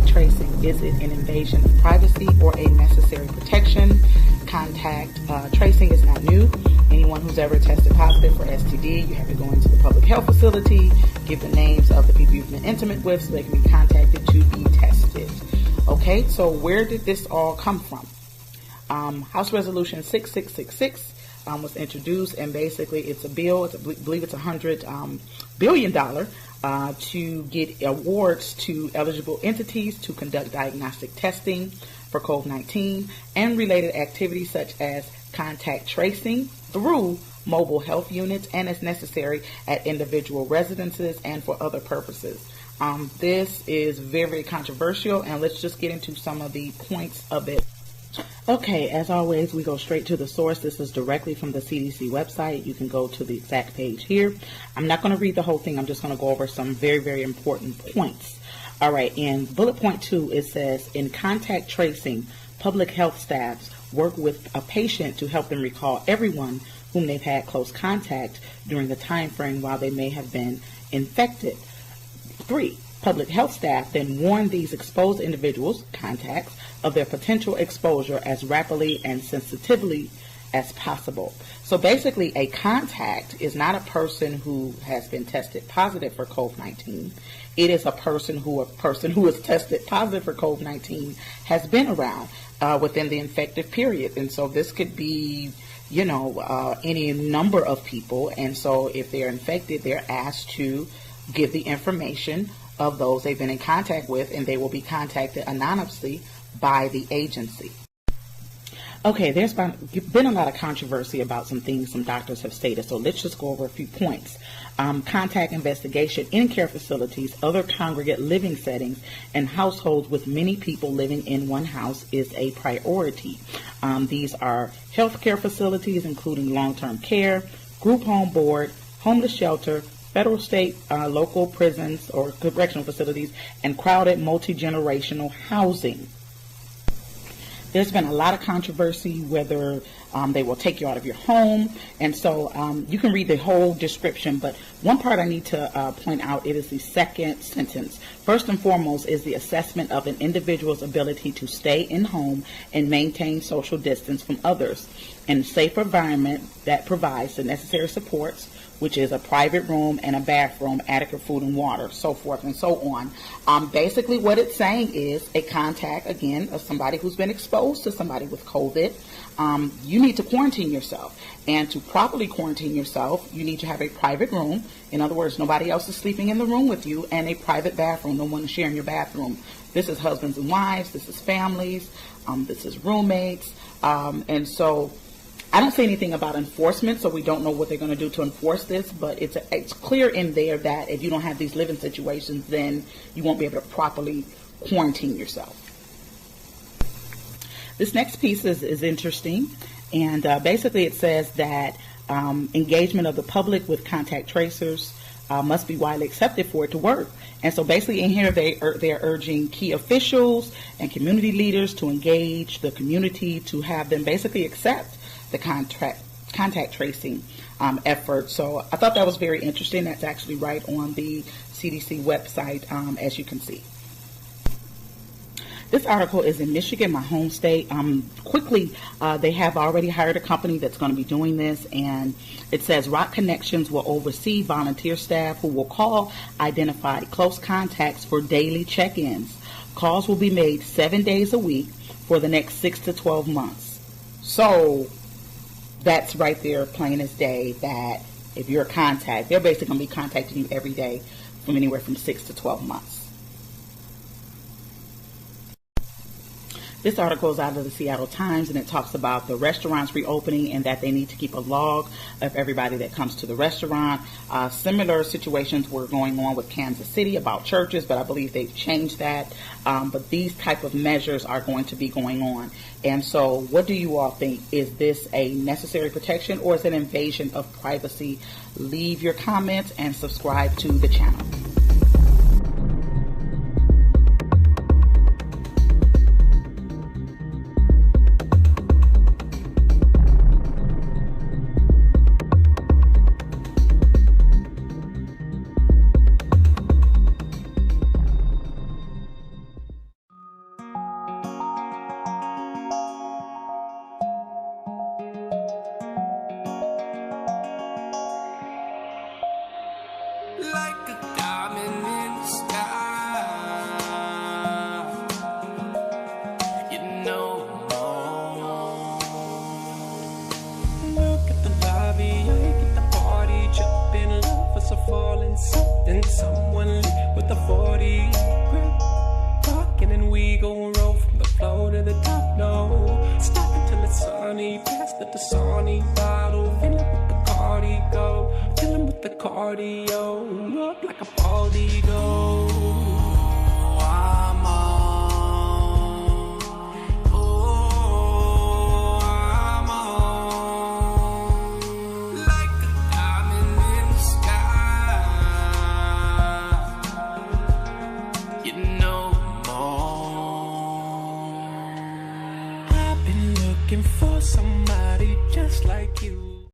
tracing, is it an invasion of privacy or a necessary protection? Contact tracing is not new. Anyone who's ever tested positive for STD, you have to go into the public health facility, give the names of the people you've been intimate with so they can be contacted to be tested. Okay, so where did this all come from? House Resolution 6666 was introduced, and basically it's a bill. I believe it's $100 billion to get awards to eligible entities to conduct diagnostic testing for COVID-19 and related activities such as contact tracing through mobile health units and as necessary at individual residences and for other purposes. This is very, very controversial, and let's just get into some of the points of it. Okay, as always, we go straight to the source. This is directly from the CDC website. You can go to the exact page here. I'm not going to read the whole thing. I'm just going to go over some very, very important points. All right, in bullet point 2, it says, in contact tracing, public health staffs work with a patient to help them recall everyone whom they've had close contact during the time frame while they may have been infected. 3, public health staff then warn these exposed individuals, contacts, of their potential exposure as rapidly and sensitively as possible. So basically, a contact is not a person who has been tested positive for COVID-19. It is a person who is tested positive for COVID-19 has been around within the infective period. And so this could be, any number of people. And so if they're infected, they're asked to give the information of those they've been in contact with, and they will be contacted anonymously by the agency. Okay, there's been a lot of controversy about some things some doctors have stated, so let's just go over a few points. Contact investigation in care facilities, other congregate living settings, and households with many people living in one house is a priority. These are healthcare facilities, including long-term care, group home board, homeless shelter, federal, state, local prisons or correctional facilities, and crowded multi-generational housing. There's been a lot of controversy whether they will take you out of your home, and so you can read the whole description, but one part I need to point out, it is the second sentence. First and foremost is the assessment of an individual's ability to stay in home and maintain social distance from others in a safe environment that provides the necessary supports, which is a private room and a bathroom, adequate food and water, so forth and so on. Basically what it's saying is a contact, again, of somebody who's been exposed to somebody with COVID. You need to quarantine yourself. And to properly quarantine yourself, you need to have a private room. In other words, nobody else is sleeping in the room with you, and a private bathroom, no one is sharing your bathroom. This is husbands and wives, this is families, this is roommates, and so I don't say anything about enforcement, so we don't know what they're going to do to enforce this, but it's clear in there that if you don't have these living situations, then you won't be able to properly quarantine yourself. This next piece is interesting, and basically it says that engagement of the public with contact tracers must be widely accepted for it to work. And so basically in here they're urging key officials and community leaders to engage the community to have them basically accept the contact tracing effort. So I thought that was very interesting. That's actually right on the CDC website, as you can see. This article is in Michigan, my home state. Quickly, they have already hired a company that's going to be doing this, and it says Rock Connections will oversee volunteer staff who will call identified close contacts for daily check-ins. Calls will be made 7 days a week for the next 6 to 12 months. So that's right there, plain as day, that if you're a contact, they're basically going to be contacting you every day from anywhere from 6 to 12 months. This article is out of the Seattle Times, and it talks about the restaurants reopening and that they need to keep a log of everybody that comes to the restaurant. Similar situations were going on with Kansas City about churches, but I believe they've changed that. But these type of measures are going to be going on. And so what do you all think? Is this a necessary protection or is it an invasion of privacy? Leave your comments and subscribe to the channel. cardio, up like a bald eagle. I'm on. Oh, I'm on. Like a diamond in the sky. You know more. I've been looking for somebody just like you.